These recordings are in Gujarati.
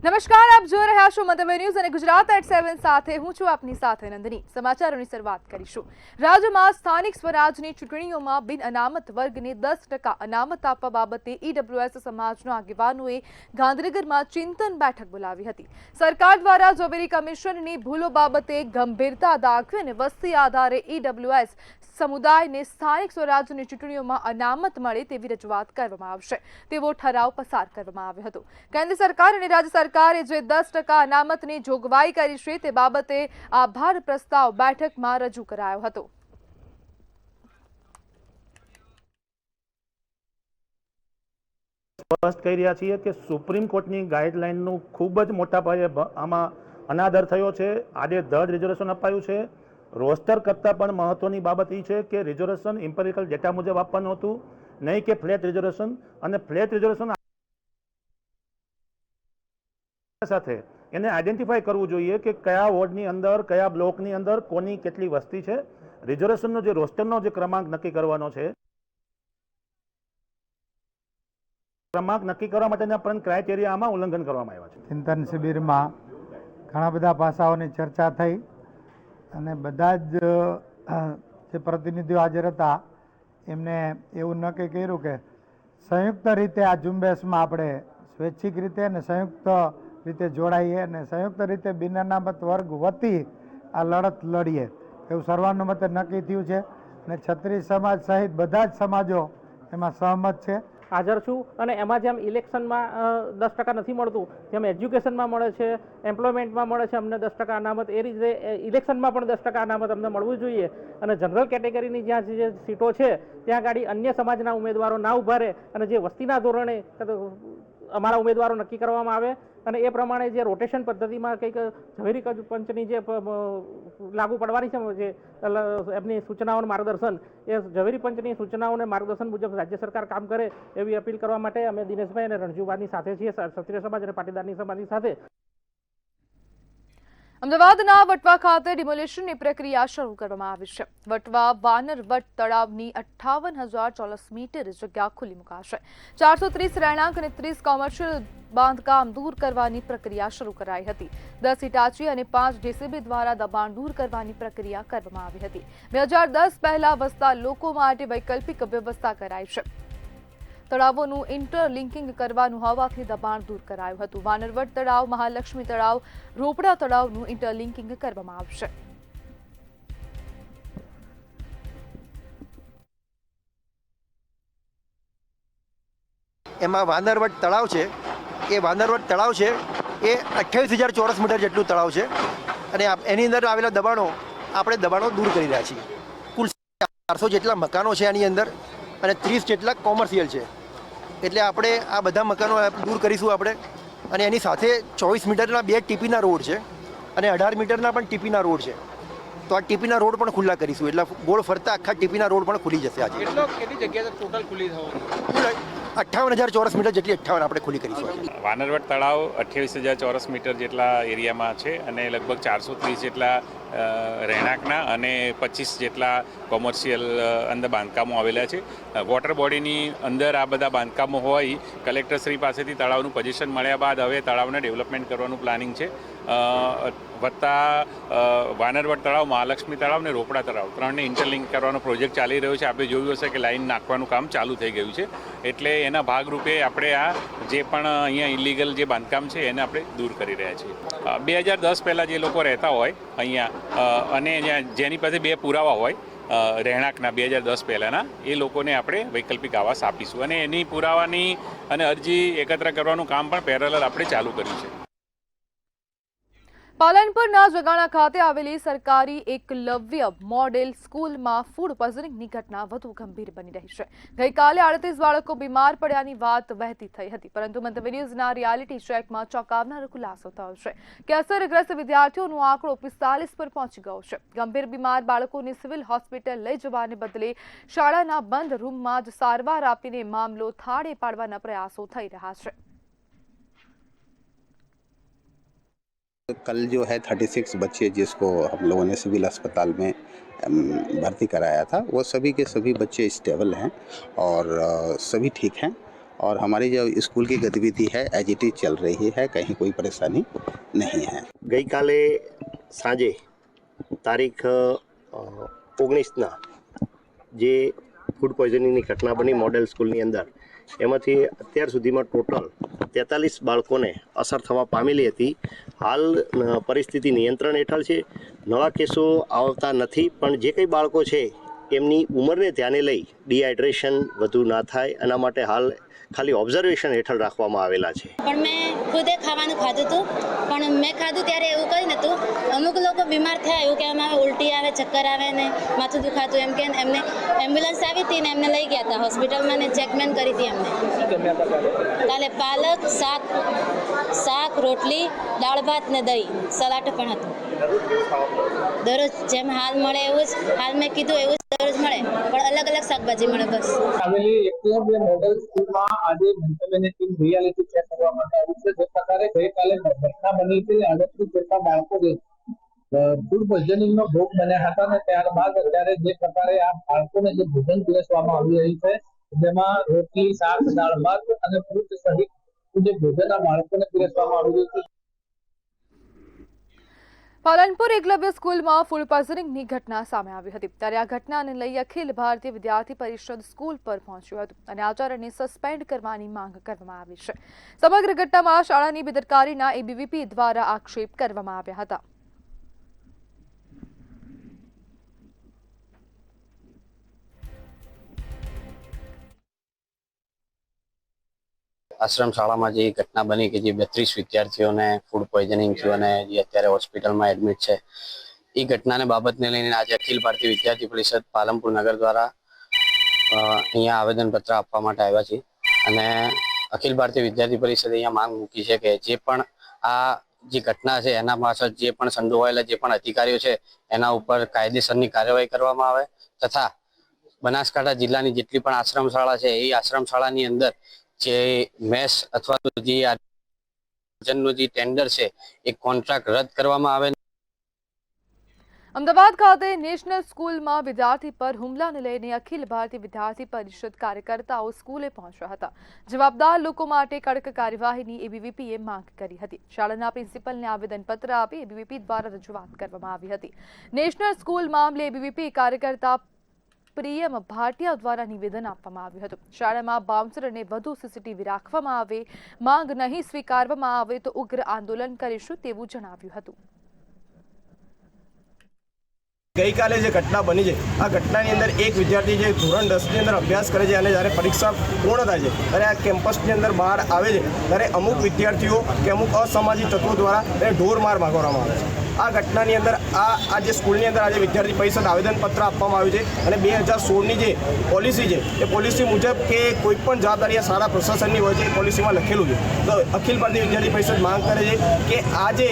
નમસ્કાર, આપ જોઈ રહ્યા છો મતલબ ન્યૂઝ અને ગુજરાત એટ 7 સાથે હું છું આપની સાથે નંદની। સમાચારોની શરૂઆત કરીશું। રાજ્યમાં સ્થાનિક સ્વરાજની ચૂંટણીઓમાં બિન અનામત વર્ગને 10% અનામત આપવા બાબતે ઈડબ્લ્યુએસ સમાજના આગેવાનોએ ગાંધીનગરમાં ચિંતન બેઠક બોલાવી હતી। સરકાર દ્વારા ઝવેરી કમિશનની ભૂલો બાબતે ગંભીરતા દાખવી અને વસ્તી આધારે ઈડબ્લ્યુએસ સમુદાયને સ્થાનિક સ્વરાજની ચૂંટણીઓમાં અનામત મળે તેવી રજૂઆત કરવામાં આવશે તેવો ઠરાવ પસાર કરવામાં આવ્યો હતો। કેન્દ્ર સરકાર અને રાજ્ય સરકારે જે 10% અનામતની જોગવાઈ કરી છે તે બાબતે આભાર પ્રસ્તાવ બેઠકમાં રજૂ કરાયો હતો। સ્પષ્ટ કહી રહ્યા છીએ કે સુપ્રીમ કોર્ટની ગાઈડલાઈનનું ખૂબ જ મોટા પાયે આમાં અનાદર થયો છે। આજે 10 રિઝર્વેશન અપાયું છે। રોસ્ટર કરતાં પણ મહત્વની બાબત એ છે કે રિઝર્વેશન ઇમ્પેરિકલ ડેટા મુજબ આપવાનું હતું, નહીં કે ફ્લેટ રિઝર્વેશન। અને ફ્લેટ રિઝર્વેશન સાથે એને આઈડેન્ટિફાઈ કરવું જોઈએ કે કયા વોર્ડની અંદર, કયા બ્લોકની અંદર કોની કેટલી વસ્તી છે। રિઝર્વેશનનો જે રોસ્ટરનો જે ક્રમાંક નક્કી કરવાનો છે, ક્રમાંક નક્કી કરવા માટેના પણ ક્રાઇટેરિયામાં ઉલ્લંઘન કરવામાં આવ્યા છે। ચિંતન શિબિરમાં ઘણા બધા પાસાઓની ચર્ચા થઈ અને બધા જ જે પ્રતિનિધિઓ હાજર હતા એમને એવું નક્કી કર્યું કે સંયુક્ત રીતે આ ઝુંબેશમાં આપણે સ્વૈચ્છિક રીતે અને સંયુક્ત રીતે જોડાઈએ અને સંયુક્ત રીતે બિન અનામત વર્ગ વતી આ લડત લડીએ એવું સર્વાનુમતે નક્કી થયું છે અને ક્ષત્રિય સમાજ સહિત બધા જ સમાજો એમાં સહમત છે। હાજર છું અને એમાં જેમ ઇલેક્શનમાં 10% નથી મળતું, જેમ એજ્યુકેશનમાં મળે છે, એમ્પ્લોયમેન્ટમાં મળે છે અમને 10% અનામત, એ રીતે ઇલેક્શનમાં પણ 10% અનામત અમને મળવું જોઈએ। અને જનરલ કેટેગરીની જ્યાં જે સીટો છે ત્યાં ગાડી અન્ય સમાજના ઉમેદવારો ના ઉભા રહે અને જે વસ્તીના ધોરણે અમારા ઉમેદવારો નક્કી કરવામાં આવે અને એ પ્રમાણે જે રોટેશન પદ્ધતિમાં કંઈક ઝવેરી પંચની જે લાગુ પડવાની છે જે એમની સૂચનાઓ અને માર્ગદર્શન, એ ઝવેરી પંચની સૂચનાઓ અને માર્ગદર્શન મુજબ રાજ્ય સરકાર કામ કરે એવી અપીલ કરવા માટે અમે દિનેશભાઈ અને રણજીવભાઈની સાથે છીએ, ક્ષત્રિય સમાજ અને પાટીદારની સમાજની સાથે। અમદાવાદના વટવા ખાતે ડિમોલિશનની પ્રક્રિયા શરૂ કરવામાં આવી છે। વટવા વાનરવટ તળાવની 58,000 ચોરસ મીટર જગ્યા ખુલ્લી મુકાશે। 430 રહેણાંક અને 30 કોમર્શિયલ બાંધકામ દૂર કરવાની પ્રક્રિયા શરૂ કરાઈ હતી। 10 હિટાચી અને 5 જેસીબી દ્વારા દબાણ દૂર કરવાની પ્રક્રિયા કરવામાં આવી હતી। 2010 પહેલા વસતા લોકો માટે વૈકલ્પિક વ્યવસ્થા કરાઈ છે। તળાવોનું ઇન્ટરલિંકિંગ કરવાનું હોવાથી દબાણ દૂર કરાયું હતું। વાનરવટ તળાવ, મહાલક્ષ્મી તળાવ, રોપડા તળાવનું ઇન્ટરલિંકિંગ કરવામાં આવશે। એમાં વાનરવટ તળાવ છે, એ વાનરવટ તળાવ છે એ 28,000 ચોરસ મીટર જેટલું તળાવ છે અને એની અંદર આવેલા આપણે દબાણો દૂર કરી રહ્યા છીએ। કુલ 400 જેટલા મકાનો છે આની અંદર અને 30 જેટલા કોમર્શિયલ છે, એટલે આપણે આ બધા મકાનો દૂર કરીશું આપણે। અને એની સાથે 24 મીટરના 2 ટીપીના રોડ છે અને 18 મીટરના પણ ટીપીના રોડ છે, તો આ ટીપીના રોડ પણ ખુલ્લા કરીશું, એટલે ગોળ ફરતા આખા ટીપીના રોડ પણ ખુલી જશે। આજે કેટલી જગ્યા ટોટલ ખુલ્લી થવાની? 58,000 ચોરસ મીટર જેટલી 58 આપણે ખુલ્લી કરીશું। વાનરવટ તળાવ 28,000 ચોરસ મીટર જેટલા એરિયામાં છે અને લગભગ 430 જેટલા રહેણાંકના અને 25 જેટલા કોમર્શિયલ અંદર બાંધકામો આવેલા છે। વોટર બોડીની અંદર આ બધા બાંધકામો હોય, કલેક્ટરશ્રી પાસેથી તળાવનું પોઝિશન મળ્યા બાદ હવે તળાવને ડેવલપમેન્ટ કરવાનું પ્લાનિંગ છે। વત્તા વાનરવટ તળાવ, મહાલક્ષ્મી તળાવ અને રોપડા તળાવ ત્રણને ઇન્ટરલિંક કરવાનો પ્રોજેક્ટ ચાલી રહ્યો છે। આપણે જોયું હશે કે લાઈન નાખવાનું કામ ચાલુ થઈ ગયું છે, એટલે એના ભાગરૂપે આપણે આ જે પણ અહીંયા ઇલીગલ જે બાંધકામ છે એને આપણે દૂર કરી રહ્યા છીએ। 2010 પહેલાં જે લોકો રહેતા હોય અહીંયા અને જેની પાસે 2 પુરાવા હોય રહેણાંકના 2010 પહેલાંના, એ લોકોને આપણે વૈકલ્પિક આવાસ આપીશું અને એની પુરાવાની અને અરજી એકત્ર કરવાનું કામ પણ પેરેલલ આપણે ચાલુ કર્યું છે। પાલનપુરના જગાણા ખાતે આવેલી સરકારી એકલવ્ય મોડેલ સ્કૂલમાં ફૂડ પોઈઝનિંગની ઘટના વધુ ગંભીર બની રહી છે। ગઈકાલે 38 બાળકો બીમાર પડ્યાની વાત વહેતી થઈ હતી, પરંતુ મંતવ્ય ન્યૂઝના રિયાલિટી ચેકમાં ચોંકાવનારો ખુલાસો થયો છે કે અસરગ્રસ્ત વિદ્યાર્થીઓનો આંકડો 45 પર પહોંચી ગયો છે। ગંભીર બીમાર બાળકોને સિવિલ હોસ્પિટલ લઈ જવાને બદલે શાળાના બંધ રૂમમાં જ સારવાર આપીને મામલો થાળે પાડવાના પ્રયાસો થઈ રહ્યા છે। कल जो है 36 बच्चे जिसको हम लोगों ने सिविल अस्पताल में भर्ती कराया था, वो सभी के सभी बच्चे स्टेबल हैं और सभी ठीक हैं और हमारी जो स्कूल की गतिविधि है एज इट इज चल रही है, कहीं कोई परेशानी नहीं है। ગઈકાલે સાંજે તારીખ 19ના જે ફૂડ પોઈઝનિંગની ઘટના બની મોડેલ સ્કૂલની અંદર, એમાંથી અત્યાર સુધીમાં ટોટલ 43 બાળકોને અસર થવા પામેલી હતી. હાલ પરિસ્થિતિ નિયંત્રણ હેઠળ છે. નવા કેસો આવતા નથી, પણ જે કંઈ બાળકો છે એમની ઉંમરને ધ્યાને લઈ ડિહાઇડ્રેશન વધુ ના થાય એના માટે હાલ ખાલી ઓબ્ઝર્વેશન હેઠળ રાખવામાં આવેલા છે. પણ મેં ખુદે ખાવાનું ખાધું હતું, પણ મેં ખાધું ત્યારે એવું કંઈ નહોતું. અમુક લોકો બીમાર થયા, એવું કહેવામાં આવે ઉલટી આવે, ચક્કર આવે ને માથું દુખાતું, એમ કે એમને એમ્બ્યુલન્સ આવી હતી ને એમને લઈ ગયા હતા હોસ્પિટલમાં ને ચેકમેન કરી હતી એમને. કાલે પાલક શાક રોટલી દાળ ભાત ને દહીં સલાડ પણ હતું. દરરોજ જેમ હાલ મળે એવું જ, હાલ મેં કીધું એવું જ દરરોજ મળે, પણ અલગ અલગ શાકભાજી મળે બસ. આવેલી 102 મોડેલ સ્કૂલમાં આજે મંતવ્યની ટીમ રિયાલિટી ચેક કરવા માટે આવી છે. જે પ્રકારે ગઈકાલે ઘટના બની હતી, 38 જેટલા બાળકો ફૂડ પોઈઝનિંગનો ભોગ બન્યા હતા ને ત્યારબાદ અત્યારે જે પ્રકારે આ બાળકોને જે ભોજન પીરસવામાં આવી રહ્યું છે, જેમાં રોટલી શાક દાળ ભાત અને ફ્રૂટ સહિત જે ભોજન આ બાળકોને પીરસવામાં આવી રહ્યું છે. પાલનપુર એકલવ્ય સ્કૂલમાં ફૂડ પોઈઝનિંગની ઘટના સામે આવી હતી. ત્યારે આ ઘટનાને લઈ અખિલ ભારતીય વિદ્યાર્થી પરિષદ સ્કૂલ પર પહોંચ્યું હતું અને આચાર્યને સસ્પેન્ડ કરવાની માંગ કરવામાં આવી છે. સમગ્ર ઘટનામાં શાળાની બેદરકારીના એબીવીપી દ્વારા આક્ષેપ કરવામાં આવ્યા હતા. આશ્રમ શાળામાં જે ઘટના બની કે જે 32 વિદ્યાર્થીઓને ફૂડ પોઈઝનિંગ થયું અને જે અત્યારે હોસ્પિટલમાં એડમિટ છે, એ ઘટનાને બાબતને લઈને આજે અખિલ ભારતીય વિદ્યાર્થી પરિષદ પાલનપુર નગર દ્વારા અહીંયા આવેદનપત્ર આપવા માટે આવ્યા છે. અને અખિલ ભારતીય વિદ્યાર્થી પરિષદે અહીંયા માંગ મૂકી છે કે જે પણ આ જે ઘટના છે એના પાછળ જે પણ સંડોવાયેલા જે પણ અધિકારીઓ છે એના ઉપર કાયદેસરની કાર્યવાહી કરવામાં આવે, તથા બનાસકાંઠા જિલ્લાની જેટલી પણ આશ્રમ શાળા છે એ આશ્રમ શાળાની અંદર જે મેસ અથવા તો જે ભોજનનું જે ટેન્ડર છે એ કોન્ટ્રાક્ટ રદ કરવામાં આવે. અમદાવાદ ખાતે નેશનલ સ્કૂલમાં વિદ્યાર્થી પર હુમલાને લઈને અખિલ ભારતીય વિદ્યાર્થી પરિષદ કાર્યકર્તાઓ સ્કૂલે પહોંચ્યા હતા. જવાબદાર લોકો માટે કડક કાર્યવાહીની એબીવીપીએ માંગ કરી હતી. શાળાના પ્રિન્સિપલને આવેદનપત્ર આપી એબીવીપી દ્વારા રજૂઆત કરવામાં આવી હતી. નેશનલ સ્કૂલ મામલે એબીવીપી કાર્યકર્તા પ્રિયમ ભાટિયા દ્વારા નિવેદન આપવામાં આવ્યું હતું. શાળામાં બાઉન્સર અને વધુ સીસીટીવી રાખવામાં આવે, માંગ નહીં સ્વીકારવામાં આવે તો ઉગ્ર આંદોલન કરીશું તેવું જણાવ્યું હતું. ગઈકાલે જે ઘટના બની છે, આ ઘટનાની અંદર એક વિદ્યાર્થી જે ધોરણ 10ની અંદર અભ્યાસ કરે છે અને જ્યારે પરીક્ષા પૂર્ણ થાય છે ત્યારે આ કેમ્પસની અંદર બહાર આવે છે ત્યારે અમુક વિદ્યાર્થીઓ કે અમુક અસામાજિક તત્વો દ્વારા એને ઢોર માર મારવામાં આવે છે. આ ઘટનાની અંદર આ જે સ્કૂલની અંદર આજે વિદ્યાર્થી પરિષદ આવેદનપત્ર આપવામાં આવ્યું છે અને 2016ની જે પોલિસી છે એ પોલિસી મુજબ કે કોઈ પણ જવાબદારી શાળા પ્રશાસનની હોય છે એ પોલિસીમાં લખેલું છે. તો અખિલ ભારતીય વિદ્યાર્થી પરિષદ માંગ કરે છે કે આ જે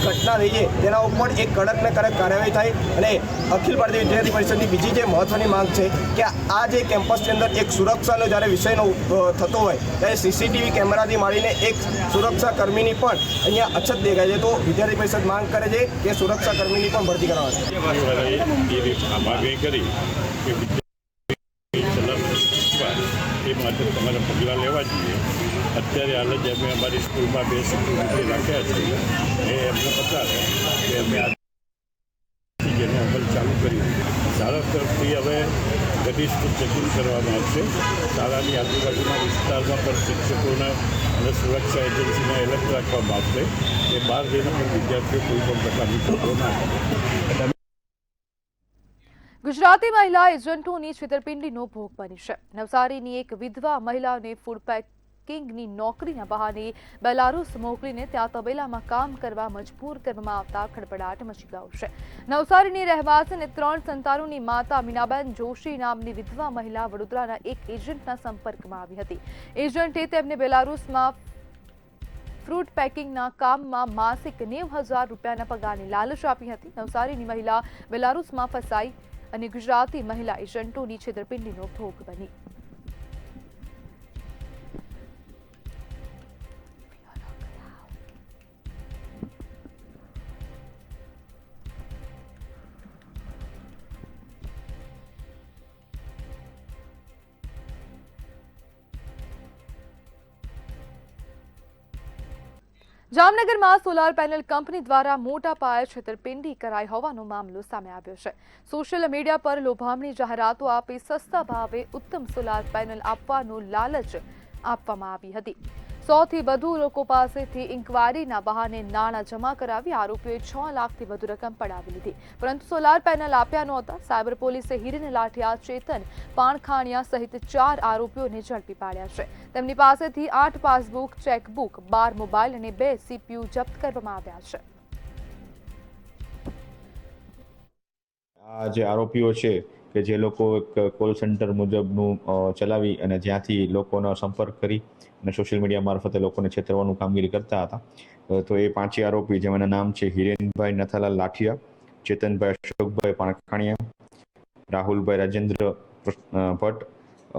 ઘટના થઈ છે તેના ઉપર એક કડક ને કડક કાર્યવાહી થાય. અને અખિલ ભારતીય વિદ્યાર્થી પરિષદની બીજી જે મહત્વની માંગ છે કે આ જે કેમ્પસની અંદર એક સુરક્ષાનો જ્યારે વિષયનો થતો હોય ત્યારે સીસીટીવી કેમેરાથી માંડીને એક સુરક્ષા કર્મીની પણ અહીંયા અછત દેખાય છે. તો વિદ્યાર્થી પરિષદ માંગ કરે છે કે સુરક્ષા કર્મીની પણ ભરતી કરવાની એ માટે તમારે પગલાં લેવા જોઈએ. અત્યારે હાલ જ અમે અમારી સ્કૂલમાં 2 સિક્યુરિટી રાખ્યા છે, એ એમને બતાવે કે અમે જેનો અમલ ચાલુ કર્યું. શાળા તરફથી હવે ઘનિષ્ઠ ચેકિંગ કરવામાં આવશે. શાળાની આજુબાજુના વિસ્તારમાં પણ શિક્ષકોના અને સુરક્ષા એજન્સીને એલર્ટ રાખવામાં આવશે કે બહાર જઈને પણ વિદ્યાર્થીઓ કોઈ પણ પ્રકારની ખબરો ના કરે. ગુજરાતી મહિલા એજન્ટોની છેતરપિંડીનો ભોગ બની છે. નવસારીની એક વિધવા મહિલાને ફૂડ પેકિંગની નોકરીના બહાને બેલારુસ મોકલીને ત્યાં તબેલામાં કામ કરવા મજબૂર કરવામાં આવતા ખળભળાટ મચી ગયો છે. નવસારીની રહેવાસી અને 3 સંતાનોની માતા મીનાબેન જોશી નામની વિધવા મહિલા વડોદરાના એક એજન્ટના સંપર્કમાં આવી હતી. એજન્ટે તેમને બેલારુસમાં ફ્રૂટ પેકિંગના કામમાં માસિક 90,000 રૂપિયાના પગારની લાલચ આપી હતી. નવસારીની મહિલા બેલારુસમાં ફસાઈ અને ગુજરાતી મહિલા એજન્ટોની છેતરપિંડીનો ભોગ બની. જામનગરમાં સોલાર પેનલ કંપની દ્વારા મોટા પાયે છેતરપિંડી કરાઈ હોવાનો મામલો સામે આવ્યો છે. સોશિયલ મીડિયા પર લોભામણી જાહેરાતો આપી સસ્તા ભાવે ઉત્તમ સોલાર પેનલ આપવાનો લાલચ આપવામાં આવી હતી. 100 થી વધુ લોકો પાસેથી ઇન્કવાયરીના બહાને નાણાં જમા કરાવી આરોપીઓએ 6 લાખથી વધુ રકમ પડાવી લીધી, પરંતુ સોલાર પેનલ આપ્યા નહોતા. સાયબર પોલીસે હિરેન લાઠિયા, ચેતન પાણખાણિયા સહિત 4 આરોપીઓને ઝડપી પાડ્યા છે. તેમની પાસેથી 8 પાસબુક, ચેકબુક, 12 મોબાઈલ અને 2 CPU જપ્ત કરવામાં આવ્યા છે. આ જે આરોપીઓ છે કે જે લોકો એક કોલ સેન્ટર મુજબનું ચલાવી અને જ્યાંથી લોકોનો સંપર્ક કરી અને સોશિયલ મીડિયા મારફતે લોકોને છેતરવાનું કામગીરી કરતા હતા, તો એ 5 આરોપી જેમના નામ છે હિરેનભાઈ નથાલાલ લાઠિયા, ચેતનભાઈ અશોકભાઈ પાણખાણિયા, રાહુલભાઈ રાજેન્દ્ર ભટ્ટ,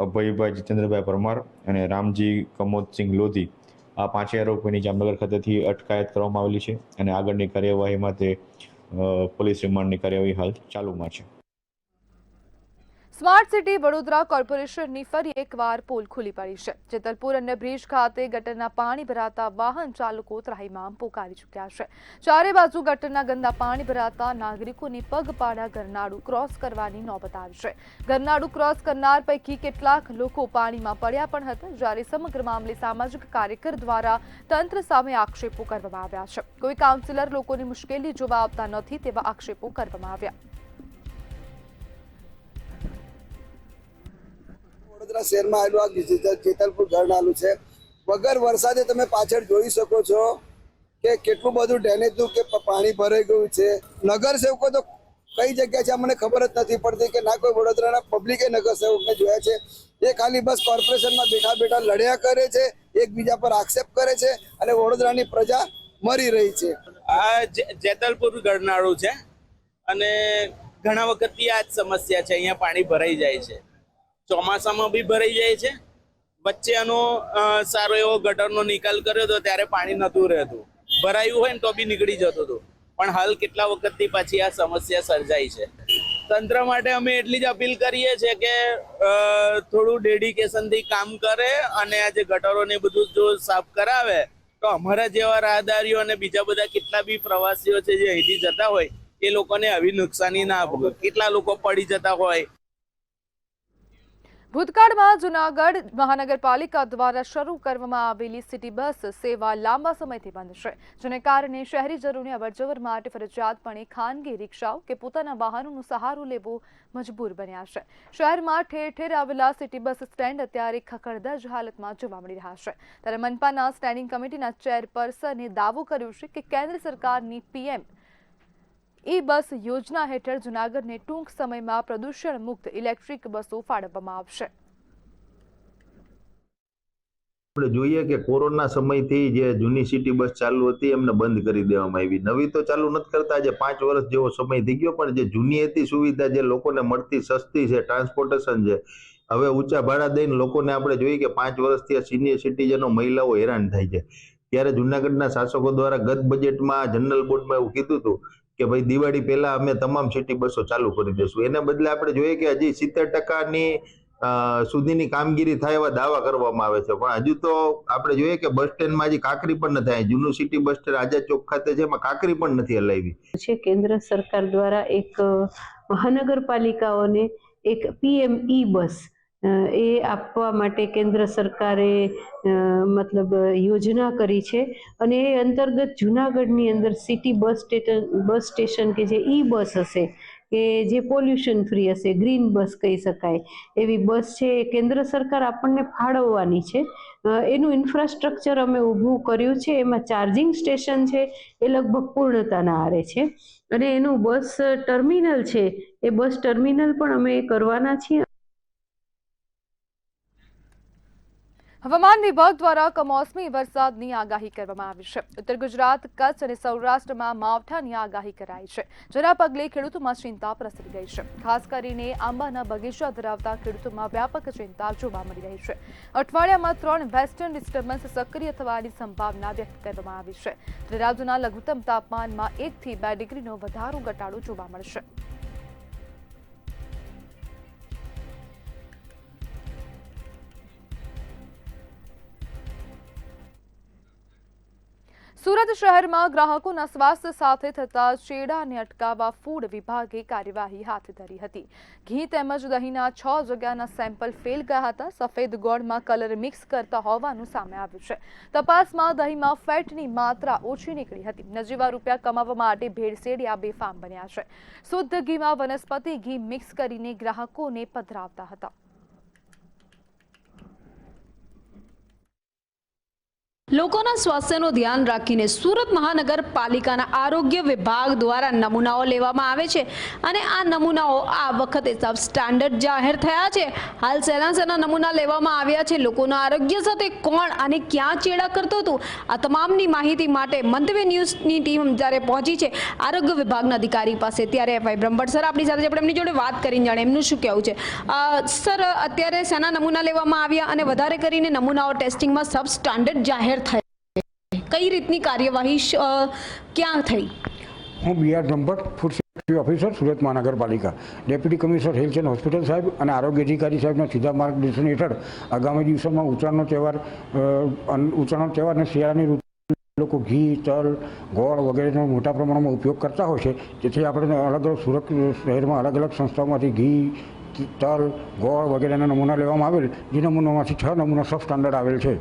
અભયભાઈ જીતેન્દ્રભાઈ પરમાર અને રામજી કમોદસિંહ લોધી, આ 5 આરોપીની જામનગર ખાતેથી અટકાયત કરવામાં આવેલી છે અને આગળની કાર્યવાહીમાં તે પોલીસ રિમાન્ડની કાર્યવાહી હાલ ચાલુમાં છે. સ્માર્ટ સિટી વડોદરા કોર્પોરેશનની ફરી એકવાર પોલ ખુલ્લી પડી છે. જેતલપુર અને બ્રિજ ખાતે ગટરના પાણી ભરાતા વાહન ચાલકો ત્રાહિમામ પોકારી ચૂક્યા છે. ચારે બાજુ ગટરના ગંદા પાણી ભરાતા નાગરિકોને પગપાળા ગરનાળું ક્રોસ કરવાની નોબત આવી છે. ગરનાળું ક્રોસ કરનાર પૈકી કેટલાક લોકો પાણીમાં પડ્યા પણ હતા, જ્યારે સમગ્ર મામલે સામાજિક કાર્યકર દ્વારા તંત્ર સામે આક્ષેપો કરવામાં આવ્યા છે. કોઈ કાઉન્સિલર લોકોની મુશ્કેલી જોવા આવતા નથી તેવા આક્ષેપો કરવામાં આવ્યા. વડોદરા શહેરમાં આવેલું આ જેતલપુર ગરનાળું છે. વગર વરસાદે તમે પાછળ જોઈ શકો છો કે કેટલું બધું ડેમેજનું કે પાણી ભરાઈ ગયું છે. નગર સેવકો તો કઈ જગ્યા છે મને ખબર જ નથી પડતી કે ના કોઈ વડોદરાના પબ્લિકે નગર સેવકને જોયા છે. એ ખાલી બસ કોર્પોરેશનમાં બેઠા બેઠા લડ્યા કરે છે, એકબીજા પર આક્ષેપ કરે છે અને વડોદરાની પ્રજા મરી રહી છે. આ જેતલપુર ગરનાળું છે અને ઘણા વખતથી આ જ સમસ્યા છે. અહીંયા પાણી ભરાઈ જાય છે, ચોમાસામાં બી ભરાઈ જાય છે. વચ્ચે આનો સારો એવો ગટરનો નિકાલ કર્યો હતો ત્યારે પાણી નહોતું રહેતું, ભરાયું હોય ને તો બી નીકળી જતું હતું. પણ હાલ કેટલા વખતથી પાછી આ સમસ્યા સર્જાઈ છે. તંત્ર માટે અમે એટલી જ અપીલ કરીએ છીએ કે થોડું ડેડિકેશનથી કામ કરે અને આ જે ગટરો ને બધું જો સાફ કરાવે તો અમારા જેવા રાહદારીઓ અને બીજા બધા કેટલા બી પ્રવાસીઓ છે જે અહીંથી જતા હોય એ લોકોને આવી નુકસાની ના ભોગે. કેટલા લોકો પડી જતા હોય. ભૂતકાળમાં જૂનાગઢ મહાનગરપાલિકા દ્વારા શરૂ કરવામાં આવેલી સિટી બસ સેવા લાંબા સમયથી બંધ છે, જેને કારણે શહેરીજનોને અવરજવર માટે ફરજિયાતપણે ખાનગી રિક્ષાઓ કે પોતાના વાહનોનો સહારો લેવો મજબૂર બન્યા છે. શહેરમાં ઠેર ઠેર આવેલા સિટી બસ સ્ટેન્ડ અત્યારે ખખડધજ હાલતમાં જોવા મળી રહ્યા છે. ત્યારે મનપાના સ્ટેન્ડિંગ કમિટીના ચેરપર્સને દાવો કર્યો છે કે કેન્દ્ર સરકારની PM બસ યોજના હેઠળ જૂનાગઢને ટૂંક સમયમાં પ્રદૂષણ મુક્ત ઇલેક્ટ્રિક બસો ફાળવવામાં આવશે. આપણે જોઈએ કે કોરોના સમયથી જે જૂની સિટી બસ ચાલુ હતી એમને બંધ કરી દેવામાં આવી. નવી તો ચાલુ નથી કરતા, જે 5 વર્ષ જેવો સમય થઈ ગયો, પણ જે જૂની હતી સુવિધા જે લોકોને મળતી સસ્તી છે, ટ્રાન્સપોર્ટેશન છે, હવે ઊંચા ભાડા દઈને લોકોને આપણે જોઈએ કે 5 વર્ષથી આ સિનિયર સિટીઝનો મહિલાઓ હેરાન થાય છે. ત્યારે જૂનાગઢના શાસકો દ્વારા ગત બજેટમાં જનરલ બોર્ડમાં એવું કીધું હતું કે ભાઈ દિવાળી પહેલા અમે તમામ સિટી બસો ચાલુ કરી દઈશું. એને બદલે આપણે જોઈએ કે હજી 70% સુધીની કામગીરી થાય એવા દાવા કરવામાં આવે છે, પણ હજુ તો આપણે જોઈએ કે બસ સ્ટેન્ડમાં હજી કાંકરી પણ નથી આવી. જૂનું સિટી બસ સ્ટેન્ડ આઝાદ ચોક ખાતે છે, એમાં કાંકરી પણ નથી હલાવી છે. કેન્દ્ર સરકાર દ્વારા એક મહાનગરપાલિકાઓને એક PM બસ એ આપવા માટે કેન્દ્ર સરકારે મતલબ યોજના કરી છે અને એ અંતર્ગત જૂનાગઢની અંદર સિટી બસ સ્ટેશન કે જે બસ હશે કે જે પોલ્યુશન ફ્રી હશે, ગ્રીન બસ કહી શકાય એવી બસ છે એ કેન્દ્ર સરકાર આપણને ફાળવવાની છે. એનું ઇન્ફ્રાસ્ટ્રક્ચર અમે ઊભું કર્યું છે. એમાં ચાર્જિંગ સ્ટેશન છે એ લગભગ પૂર્ણતાના આરે છે અને એનું બસ ટર્મિનલ છે એ બસ ટર્મિનલ પણ અમે કરવાના છીએ. હવામાન વિભાગ દ્વારા કમોસમી વરસાદની આગાહી કરવામાં આવી છે. ઉત્તર ગુજરાત, કચ્છ અને સૌરાષ્ટ્રમાં માવઠાની આગાહી કરાઈ છે, જેના પગલે ખેડૂતોમાં ચિંતા પ્રસરી ગઈ છે. ખાસ કરીને આંબાના બગીચા ધરાવતા ખેડૂતોમાં વ્યાપક ચિંતા જોવા મળી રહી છે. અઠવાડિયામાં 3 વેસ્ટર્ન ડિસ્ટર્બન્સ સક્રિય થવાની સંભાવના વ્યક્ત કરવામાં આવી છે. રાજ્યના લઘુત્તમ તાપમાનમાં 1 થી 2 ડિગ્રીનો વધારો ઘટાડો જોવા મળશે. સુરત શહેરમાં ગ્રાહકોના સ્વાસ્થ્ય સાથે થતા ચેડાને અટકાવવા ફૂડ વિભાગે કાર્યવાહી હાથ ધરી હતી. ઘી તેમજ દહીંના 6 જગ્યાના સેમ્પલ ફેલ ગયા હતા. સફેદ ગોળમાં કલર મિક્સ કરતા હોવાનું સામે આવ્યું છે. તપાસમાં દહીંમાં ફેટની માત્રા ઓછી નીકળી હતી. નજીવા રૂપિયા કમાવવા માટે ભેળસેડિયા બેફામ બન્યા છે. શુદ્ધ ઘીમાં વનસ્પતિ ઘી મિક્સ કરીને ગ્રાહકોને પધરાવતા હતા. લોકોના સ્વાસ્થ્યનું ધ્યાન રાખીને સુરત મહાનગરપાલિકાના આરોગ્ય વિભાગ દ્વારા નમૂનાઓ લેવામાં આવે છે અને આ નમૂનાઓ આ વખતે સબ સ્ટાન્ડર્ડ જાહેર થયા છે. હાલ સેના નમૂના લેવામાં આવ્યા છે. લોકોના આરોગ્ય સાથે કોણ અને ક્યાં ચેડા કરતું હતું, આ તમામની માહિતી માટે મંતવ્ય ન્યૂઝની ટીમ જ્યારે પહોંચી છે આરોગ્ય વિભાગના અધિકારી પાસે, ત્યારે એફઆઈ બ્રહ્મભટ્ટ સર આપણી સાથે આપણે એમની જોડે વાત કરીને જાણે એમનું શું કહેવું છે. સર, અત્યારે સેના નમૂના લેવામાં આવ્યા અને વધારે કરીને નમૂનાઓ ટેસ્ટિંગમાં સબ સ્ટાન્ડર્ડ જાહેર કઈ રીતની કાર્યવાહી ક્યાં થઈ? હું B R Brahmbhatt, food safety officer, Surat મહાનગરપાલિકા. Deputy commissioner health and hospital સાહેબ અને આરોગ્ય અધિકારી સાહેબના સીધા માર્ગદર્શન હેઠળ આગામી દિવસોમાં ઉત્તરાયણનો તહેવાર અને શિયાળાની ઋતુ લોકો ઘી, તલ, ગોળ વગેરેનો મોટા પ્રમાણમાં ઉપયોગ કરતા હોય છે. તેથી આપણે અલગ અલગ સુરત શહેરમાં અલગ અલગ સંસ્થાઓમાંથી ઘી, તલ, ગોળ વગેરેના નમૂના લેવામાં આવેલ, જે નમૂનામાંથી 6 નમૂના સબ સ્ટાન્ડર્ડ આવેલ છે.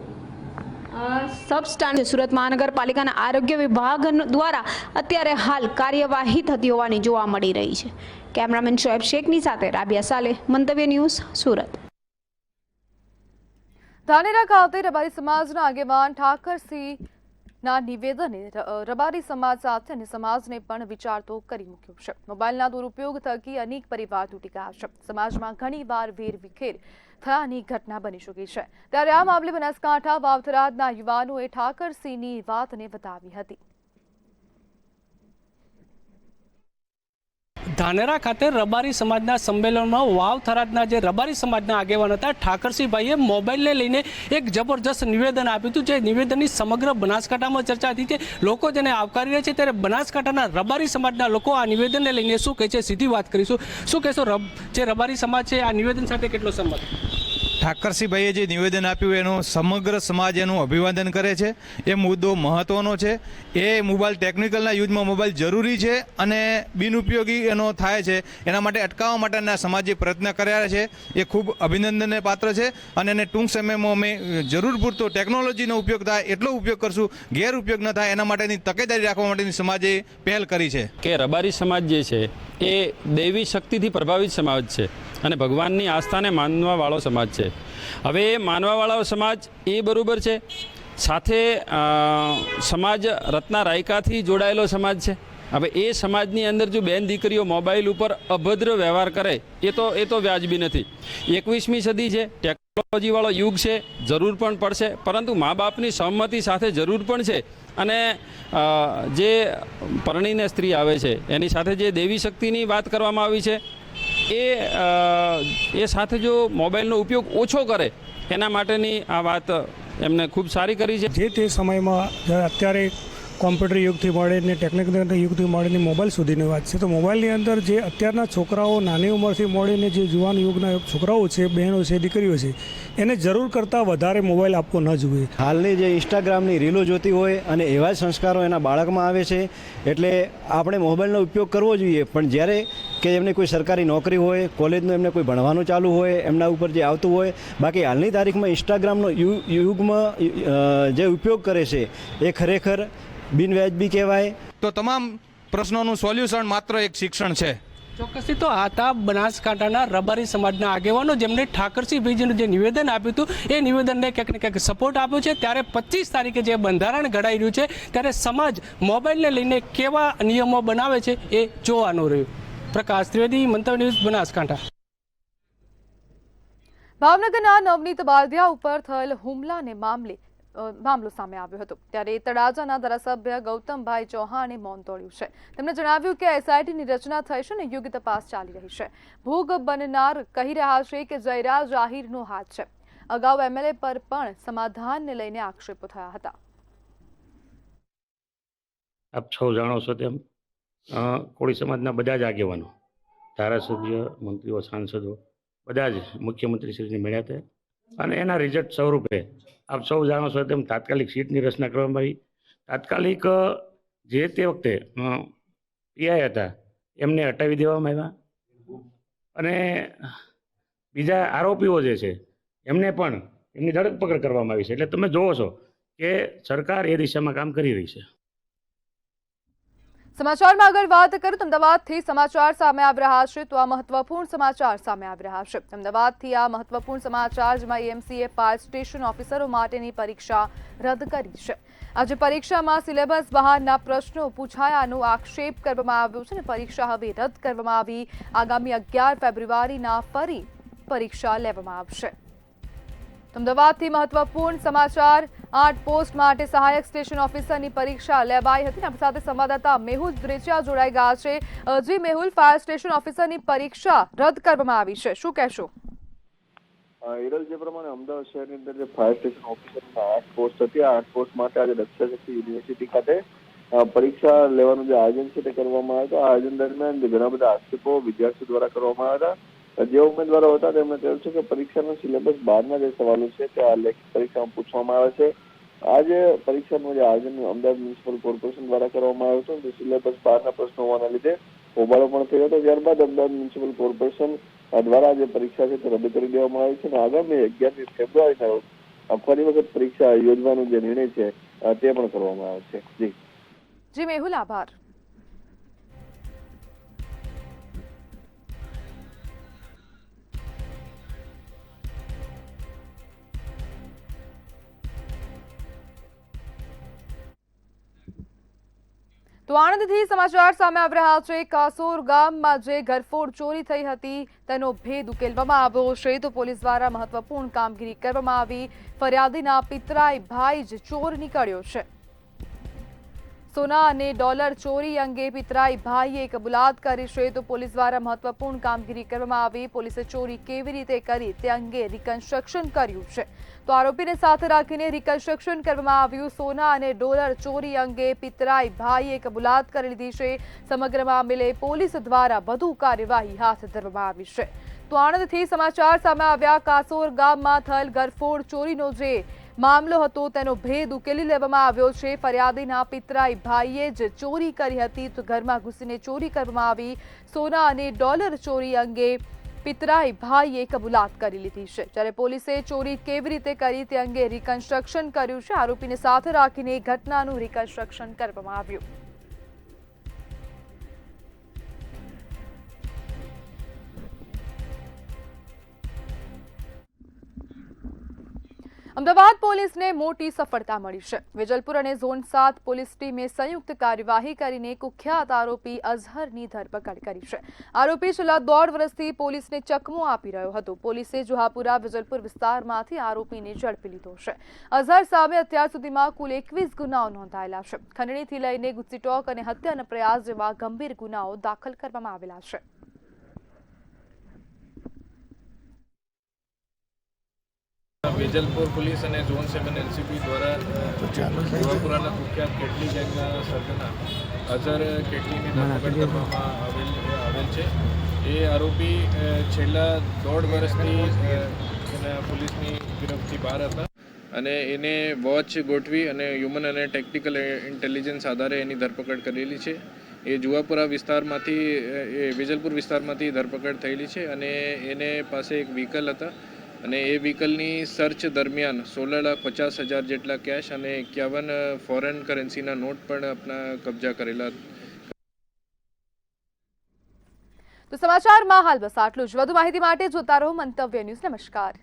સબ સ્ટાન્ડર્ડ સુરત મહાનગરપાલિકાના આરોગ્ય વિભાગ દ્વારા અત્યારે હાલ કાર્યવાહી થતી હોવાની જોવા મળી રહી છે. કેમેરામેન શોએબ શેખની સાથે રાબિયા સાલે, મંતવ્ય ન્યૂઝ, સુરત. ધાનેરા ખાતે રબારી સમાજના આગેવાન ઠાકરસિંહના નિવેદને રબારી સમાજ સાથે અને સમાજને પણ વિચારતો કરી મૂક્યો છે. મોબાઈલના દુરુપયોગ થકી અનેક પરિવાર તૂટી ગયા છે. સમાજમાં ઘણીવાર વેરવિખેર થયાની ઘટના બની ચૂકી છે. ત્યારે આ મામલે બનાસકાંઠા વાવથરાદના યુવાનોએ ઠાકરસિંહની વાતને વધાવી હતી. ધાનેરા ખાતે રબારી સમાજના સંમેલનમાં વાવથરાદના જે રબારી સમાજના આગેવાન હતા ઠાકરસિંહભાઈએ મોબાઈલને લઈને એક જબરજસ્ત નિવેદન આપ્યું હતું. જે નિવેદનની સમગ્ર બનાસકાંઠામાં ચર્ચા થઈ છે. લોકો જેને આવકારી રહ્યા છે, ત્યારે બનાસકાંઠાના રબારી સમાજના લોકો આ નિવેદનને લઈને શું કહે છે, સીધી વાત કરીશું. શું કહેશો, જે રબારી સમાજ છે આ નિવેદન સાથે કેટલો સંમત? ઠાકરસિંહભાઈએ જે નિવેદન આપ્યું એનું સમગ્ર સમાજ એનું અભિવાદન કરે છે. એ મુદ્દો મહત્ત્વનો છે. એ મોબાઈલ ટેકનિકલના યુઝમાં મોબાઈલ જરૂરી છે અને બિનઉપયોગી એનો થાય છે, એના માટે અટકાવવા માટેના સમાજે પ્રયત્ન કર્યા છે. એ ખૂબ અભિનંદનને પાત્ર છે અને એને ટૂંક સમયમાં અમે જરૂર પૂરતો ટેકનોલોજીનો ઉપયોગ થાય એટલો ઉપયોગ કરશું, ગેરઉપયોગ ન થાય એના માટેની તકેદારી રાખવા માટેની સમાજે પહેલ કરી છે. કે રબારી સમાજ જે છે એ દૈવી શક્તિથી પ્રભાવિત સમાજ છે અને ભગવાનની આસ્થાને માનવાવાળો સમાજ છે. હવે એ માનવાવાળો સમાજ એ બરાબર છે, સાથે સમાજ રત્ના રાયકાથી જોડાયેલો સમાજ છે. હવે એ સમાજની અંદર જો બેન દીકરીઓ મોબાઈલ ઉપર અભદ્ર વ્યવહાર કરે એ તો વ્યાજબી નથી. 21મી સદી છે, ટેકનોલોજીવાળો યુગ છે, જરૂર પણ પડશે, પરંતુ મા બાપની સહમતિ સાથે જરૂર પણ છે. અને જે પરણીને સ્ત્રી આવે છે એની સાથે જે દેવી શક્તિની વાત કરવામાં આવી છે એ સાથે જો મોબાઈલનો ઉપયોગ ઓછો કરે એના માટેની આ વાત એમને ખૂબ સારી કરી છે. જે તે સમયમાં અત્યારે કોમ્પ્યુટર યુગથી મળીને ટેકનિકલ યુગથી મળીને મોબાઈલ સુધીની વાત છે. તો મોબાઈલની અંદર જે અત્યારના છોકરાઓ નાની ઉંમરથી મળીને જે જુવાન યુગના છોકરાઓ છે, બહેનો છે, દીકરીઓ છે, એને જરૂર કરતાં વધારે મોબાઈલ આપવો ન જોઈએ. હાલની જે ઇન્સ્ટાગ્રામની રીલો જોતી હોય અને એવા જ સંસ્કારો એના બાળકમાં આવે છે, એટલે આપણે મોબાઈલનો ઉપયોગ કરવો જોઈએ. પણ જ્યારે કે એમને કોઈ સરકારી નોકરી હોય, કોલેજનું એમને કોઈ ભણવાનું ચાલુ હોય, એમના ઉપર જે આવતું હોય, બાકી હાલની તારીખમાં ઇન્સ્ટાગ્રામનો યુગમાં જે ઉપયોગ કરે છે એ ખરેખર બિનવ્યાજબી કહેવાય. તો તમામ પ્રશ્નોનું સોલ્યુશન માત્ર એક શિક્ષણ છે. ચોક્કસથી. તો આ હતા બનાસકાંઠાના રબારી સમાજના આગેવાનો જેમણે ઠાકરસિંહભાઈજીનું જે નિવેદન આપ્યું હતું એ નિવેદનને ક્યાંક ને ક્યાંક સપોર્ટ આપ્યો છે. ત્યારે 25 તારીખે જે બંધારણ ઘડાઈ રહ્યું છે ત્યારે સમાજ મોબાઈલને લઈને કેવા નિયમો બનાવે છે એ જોવાનું રહ્યું. પ્રકાશ ત્રિવેદી, મંતવ્ય ન્યૂઝ, બનાસકાંઠા. ભાવનગરના નવનીત બારદિયા ઉપર થયેલ હુમલાને મામલો સામે આવ્યો હતો. ત્યારે તળાજાના ધારાસભ્ય ગૌતમભાઈ ચૌહાણે મૌન તોડ્યું છે. તેમણે જણાવ્યું કે એસઆઈટીની રચના થઈ છે અને યોગ્ય તપાસ ચાલી રહી છે. ભોગ બનનાર કહી રહ્યા છે કે જયરાજ આહિરનો હાથ છે. અગાઉ એમએલએ પર પણ સમાધાનને લઈને આક્ષેપો થયા હતા. આપ સૌ જાણો છો તેમ કોળી સમાજના બધા જ આગેવાનો, ધારાસભ્ય, મંત્રીઓ, સાંસદો બધા જ મુખ્યમંત્રીશ્રીને મળ્યા હતા અને એના રિઝલ્ટ સ્વરૂપે આપ સૌ જાણો છો તેમ તાત્કાલિક સીટની રચના કરવામાં આવી. તાત્કાલિક જે તે વખતે પીઆઈ હતા એમને હટાવી દેવામાં આવ્યા અને બીજા આરોપીઓ જે છે એમને પણ એમની ધરપકડ કરવામાં આવી છે. એટલે તમે જોવો છો કે સરકાર એ દિશામાં કામ કરી રહી છે. સમાચારમાં આગળ વાત કરીએ તો અમદાવાદથી સમાચાર સામે આવી રહ્યા છે તો આ મહત્વપૂર્ણ સમાચાર સામે આવી રહ્યા છે. અમદાવાદથી આ મહત્વપૂર્ણ સમાચાર જેમાં એમસીએ ફાયર સ્ટેશન ઓફિસરો માટેની પરીક્ષા રદ કરી છે. આજે પરીક્ષામાં સિલેબસ બહારના પ્રશ્નો પૂછાયાનો આક્ષેપ કરવામાં આવ્યો છે અને પરીક્ષા હવે રદ કરવામાં આવી. આગામી 11 ફેબ્રુઆરીના ફરી પરીક્ષા લેવામાં આવશે. અમદાવાદથી મહત્વપૂર્ણ સમાચાર 8 પોસ્ટ માટે સહાયક સ્ટેશન ઓફિસરની પરીક્ષા લેવાઈ હતી. આપણી સાથે સંવાદદાતા મેહુલ દ્રેચિયા જોડાઈ ગયા છે. જી મેહુલ, ફાયર સ્ટેશન ઓફિસરની પરીક્ષા રદ કરવામાં આવી છે, શું કહેશો? હિરલ, જે પ્રમાણે અમદાવાદ શહેરની અંદર જે ફાયર સ્ટેશન ઓફિસરના 8 પોસ્ટ હતી, આ 8 પોસ્ટ માટે આજે રક્ષાશક્તિ યુનિવર્સિટી ખાતે પરીક્ષા લેવાનું જે આયોજન છે તે કરવામાં આવ્યું હતું. આ આયોજન દરમિયાન ઘણા બધા આક્ષેપો વિદ્યાર્થીઓ દ્વારા કરવામાં આવ્યા હતા. જે ઉમેદવારો હતા તેમણે કહ્યું છે કે પરીક્ષાનો સિલેબસ બહારના જે સવાલો છે તે આ લેખિત પરીક્ષામાં પૂછવામાં આવે છે. આ જે પરીક્ષાનું જે આયોજન અમદાવાદ મ્યુનિસિપલ કોર્પોરેશન દ્વારા કરવામાં આવ્યું હતું તે સિલેબસ બહારના પ્રશ્નો હોવાના લીધે હોબાળો પણ થયો હતો. ત્યારબાદ અમદાવાદ મ્યુનિસિપલ કોર્પોરેશન દ્વારા જે પરીક્ષા છે તે રદ કરી દેવામાં આવી છે અને આગામી 11 ફેબ્રુઆરીના રોજ ફરી વખત પરીક્ષા યોજવાનો જે નિર્ણય છે તે પણ કરવામાં આવે છે. જી મેહુલ, આભાર. તો આણંદથી સમાચાર સામે આવી રહ્યા છે. કાસોર ગામમાં જે ઘરફોડ ચોરી થઈ હતી તેનો ભેદ ઉકેલવામાં આવ્યો છે તો પોલીસ દ્વારા મહત્વપૂર્ણ કામગીરી કરવામાં આવી. ફરિયાદીના પિતરાઈ ભાઈ જ ચોર નીકળ્યો છે. સોના અને ડોલર ચોરી અંગે પિતરાઈ ભાઈએ કબૂલાત કરી છે તો પોલીસ દ્વારા મહત્વપૂર્ણ કામગીરી કરવામાં આવી. પોલીસે ચોરી કેવી રીતે કરી તે અંગે રિકન્સ્ટ્રક્શન કર્યું છે તો આરોપીને સાથે રાખીને રિકન્સ્ટ્રક્શન કરવામાં આવ્યું. સોના અને ડોલર ચોરી અંગે પિતરાઈ ભાઈએ કબૂલાત કરી લીધી છે. સમગ્ર મામલે પોલીસ દ્વારા વધુ કાર્યવાહી હાથ ધરવામાં આવી છે. તો આણંદથી સમાચાર સામે આવ્યા. કાસોર ગામમાં થયેલ ઘરફોડ ચોરીનો જે મામલો હતો તેનો ભેદ ઉકેલી લેવામાં આવ્યો છે. ફરિયાદીના પિતરાઈ ભાઈએ જ ચોરી કરી હતી તો ઘરમાં ઘૂસીને ચોરી કરવામાં આવી. સોના અને ડોલર ચોરી અંગે પિતરાઈ ભાઈએ કબૂલાત કરી લીધી છે. જ્યારે પોલીસે ચોરી કેવી રીતે કરી તે અંગે રિકન્સ્ટ્રક્શન કર્યું છે. આરોપીને સાથે રાખીને ઘટનાનું રિકન્સ્ટ્રક્શન કરવામાં આવ્યું. અમદાવાદ પોલીસને મોટી સફળતા મળી છે. વેજલપુર અને ઝોન 7 પોલીસ ટીમે સંયુક્ત કાર્યવાહી કરીને કુખ્યાત આરોપી અઝહરની ધરપકડ કરી છે. આરોપી છેલ્લા 1.5 વર્ષથી પોલીસને ચકમો આપી રહ્યો હતો. પોલીસે જુહાપુરા વેજલપુર વિસ્તારમાંથી આરોપીને ઝડપી લીધો છે. અઝહર સામે અત્યાર સુધીમાં કુલ 21 ગુનાઓ નોંધાયેલા છે. ખંડણીથી લઈને ગુસ્સીટોક અને હત્યાના પ્રયાસ જેવા ગંભીર ગુનાઓ દાખલ કરવામાં આવેલા છે. વેજલપુર પોલીસ અને ઝોન 7 એલસીબી દ્વારા જુહાપુરાના કુખ્યાત કેટલી ગેંગના સરગના અઝહર કેટલીની ધરપકડ કરવામાં આવેલ છે. એ આરોપી છેલ્લા 1.5 વર્ષથી પોલીસની ગિરફ્તથી બહાર હતા અને એને વોચ ગોઠવી અને હ્યુમન અને ટેક્ટિકલ ઇન્ટેલિજન્સ આધારે એની ધરપકડ કરેલી છે. એ જુહાપુરા વિસ્તારમાંથી વેજલપુર વિસ્તારમાંથી ધરપકડ થયેલી છે અને એને પાસે એક વ્હીકલ હતા અને એ વ્હીકલની સર્ચ દરમિયાન 16,50,000 જેટલા કેશ અને 51 ફોરેન કરન્સીના નોટ પણ આપણા કબજા કરેલા. તો સમાચારમાં હાલ બસ આટલું જ. વધુ માહિતી માટે જોતા રહો મંતવ્ય ન્યૂઝ. નમસ્કાર.